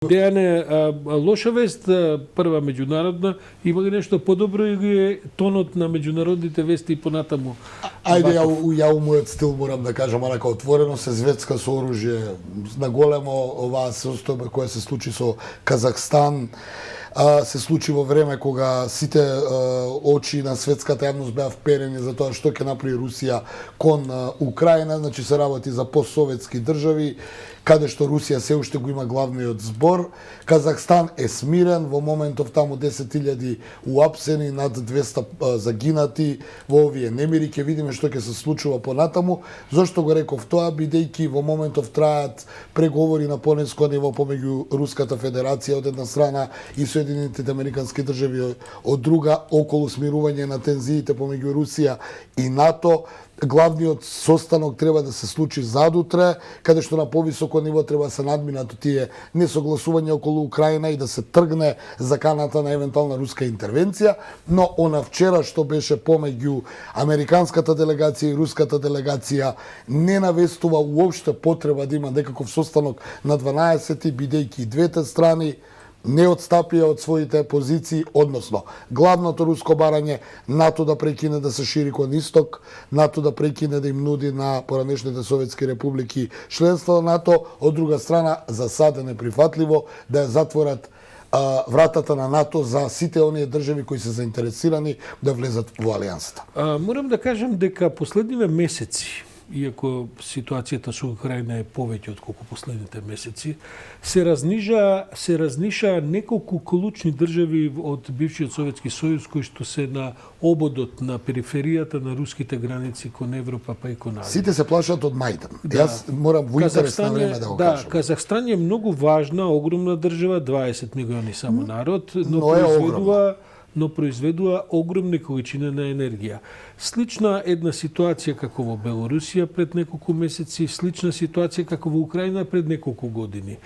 Дејане, лоша вест, прва меѓународна, има ли нешто подобро или е тонот на меѓународните вести понатаму? Ајде, ја у мојот стил морам да кажам, онака отворено се звецка со оружје, на големо оваа состојба која се случи со Казахстан, се случи во време кога сите очи на светската јавност беа вперени за тоа што ќе направи Русија кон Украина, значи се работи за постсоветски држави, каде што Русија се уште го има главниот збор. Казахстан е смирен, во моментов таму 10.000 уапсени, над 200 загинати во овие немири, ќе видиме што ќе се случува понатаму. Зошто го реков тоа, бидејќи во моментов траат преговори на пониско ниво помеѓу Руската Федерација од една страна и Соединетите Американски држави од друга, околу смирување на тензиите помеѓу Русија и НАТО. Главниот состанок треба да се случи задутре, каде што на повисоко ниво треба да се надминат тие несогласувања околу Украина и да се тргне заканата на евентуална руска интервенција, но она вчера што беше помеѓу американската делегација и руската делегација не навестува уопште потреба да има некаков состанок на 12, бидејќи двете страни не отстапија од своите позиции, односно главното руско барање НАТО да прекине да се шири кон исток, НАТО да прекине да им нуди на поранешните советски републики членство на НАТО, од друга страна за сад е неприфатливо да ја затворат вратата на НАТО за сите оние држави кои се заинтересирани да влезат во алијансата. Морам да кажам дека последниве месеци, иако ситуацијата со Украина е повеќе отколку последните месеци, се разниша неколку клучни држави од бившиот Советски сојуз кои што се на ободот на периферијата на руските граници кон Европа па и кон Азија. Сите се плашат од Мајдан. Јас морам во интерес на време да го кажам. Да, Казахстан е многу важна, огромна држава, 20 милиони само народ, но произведува огромни количини на енергија. Слична една ситуација како во Белорусија пред неколку месеци, слична ситуација како во Украина пред неколку години.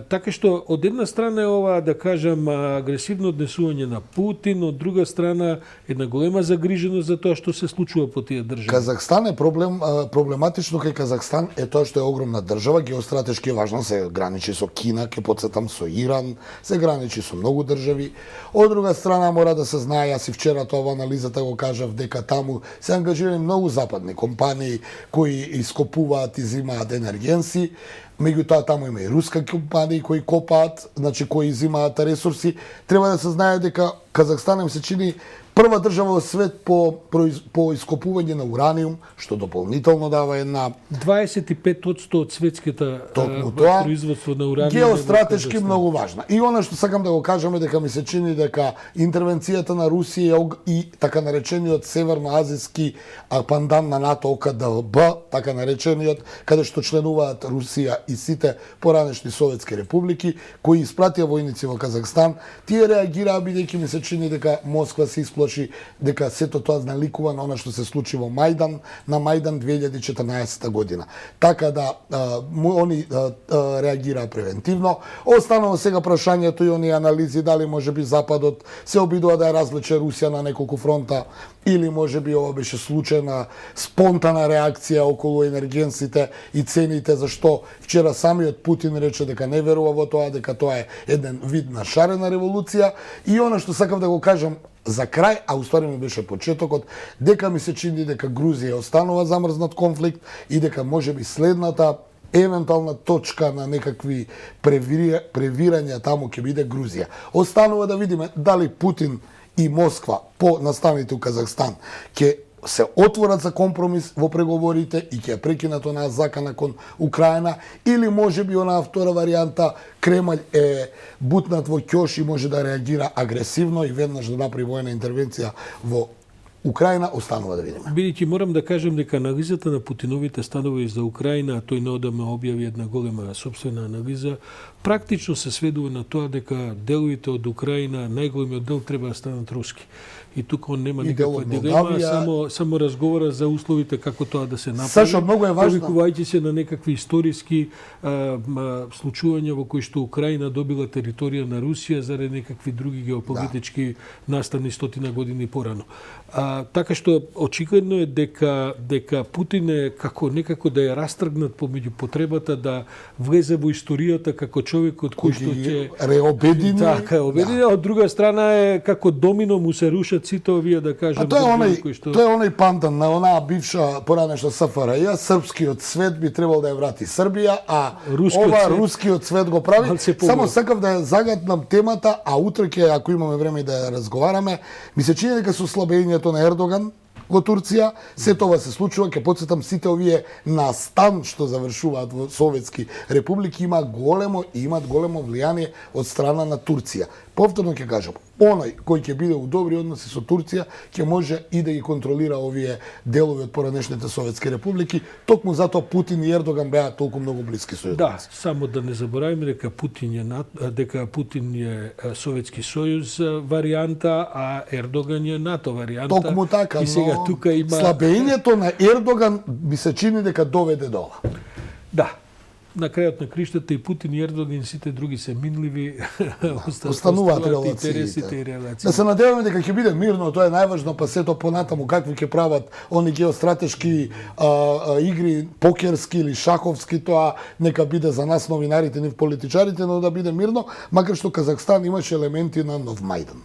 Така што од една страна е ова, да кажам, агресивно однесување на Путин, од друга страна една голема загриженост за тоа што се случува по тие држави. Казахстан е проблематично кај Казахстан е тоа што е огромна држава, геостратешки е важна, се граничи со Кина, ке подсетам со Иран, се граничи со многу држави. Од друга страна мора да се знае, јас и вчера тоа во анализата го кажав, дека таму се ангажирани многу западни компании кои ископуваат и зимаат енергенси. Меѓутоа таму има и руска компании кои копаат, значи кои зимаат ресурси. Треба да се знае дека Казахстан им се чини прва држава во свет по ископување на ураниум, што дополнително дава една 25% од светската производство на ураниум. Геостратешки многу важна. И она што сакам да го кажам е дека ми се чини дека интервенцијата на Русија и така наречениот северноазијски пандан на НАТО ОКДБ, така наречениот, каде што членуваат Русија и сите поранешни советски републики, кои испратија војници во Казахстан, тие реагираа бидејќи ми се чини дека Москва се исплаши дека сето тоа наликува на она што се случи во Мајдан, на Мајдан 2014 година. Така да они реагираа превентивно. Останува сега прашањето и оние анализи дали можеби Западот се обидува да ја различе Русија на неколку фронта или можеби ова беше случајна спонтана реакција околу енергенсите и цените, зашто вчера самиот Путин рече дека не верува во тоа, дека тоа е еден вид на шарена револуција. И она што сакав да го кажам за крај, а уствари ми беше почетокот, дека ми се чини дека Грузија останува замрзнат конфликт и дека можеби следната евентуална точка на некакви превирања таму ќе биде Грузија. Останува да видиме дали Путин и Москва по настаните у Казахстан ќе се отворат за компромис во преговорите и ќе прекинат онаа закана кон Украина, или можеби онаа втора варијанта Кремљ е бутнат во ќош и може да реагира агресивно и веднаш да направи војна интервенција во Украина, останува да видиме. Бидејќи морам да кажам дека анализата на Путиновите станови за Украина, а тој неодамна објави една голема собствена анализа, практично се сведува на тоа дека деловите од Украина, најголемиот дел треба да станат руски. И тука он нема никаква дилема, само разговара за условите како тоа да се направи. Сашо, многу е важно. Повикувајќи се на некакви историски случувања во кои што Украина добила територија на Русија заради некакви други геополитички настани стотина години порано. Така што очигледно е дека Путин е како некако да ја растргнат помеѓу потребата да влезе во историјата како човекот кој што ќе реобедини. така е обединен, од друга страна е како домино му се рушат сите овие, да кажем, кои што... Тоа е онај пантан на онаа бивша поранешна СФРЈ, српскиот свет би требал да ја врати Србија, а рускиот свет го прави. Само сакав да ја загатнам темата, а утре ќе, ако имаме време да ја разговараме, ми се чини дека со слабењето на Ердоган во Турција, се тоа се случува, ќе потсетам сите овие настан што завршуваат во советски републики имаат големо влијание од страна на Турција. Повторно ќе кажам, оној кој ќе биде у добри односи со Турција, ќе може и да ги контролира овие делови од поранешните советски републики, токму затоа Путин и Ердоган беа толку многу блиски сојузници. Да, само да не забораваме дека Путин е Советски сојуз варијанта, а Ердоган е НАТО варијанта. Токму така, и сега но тука има слабењето на Ердоган ми се чини дека доведе до ова. Да. На крајот на криштата и Путин и Ердоган сите други се минливи, остануваат релациите. Да се надеваме дека ќе биде мирно, тоа е најважно, па сето понатаму какви ќе прават они геостратешки игри, покерски или шаховски, тоа нека биде за нас новинарите, нив политичарите, но да биде мирно, макар што Казахстан имаше елементи на нов Мајдан.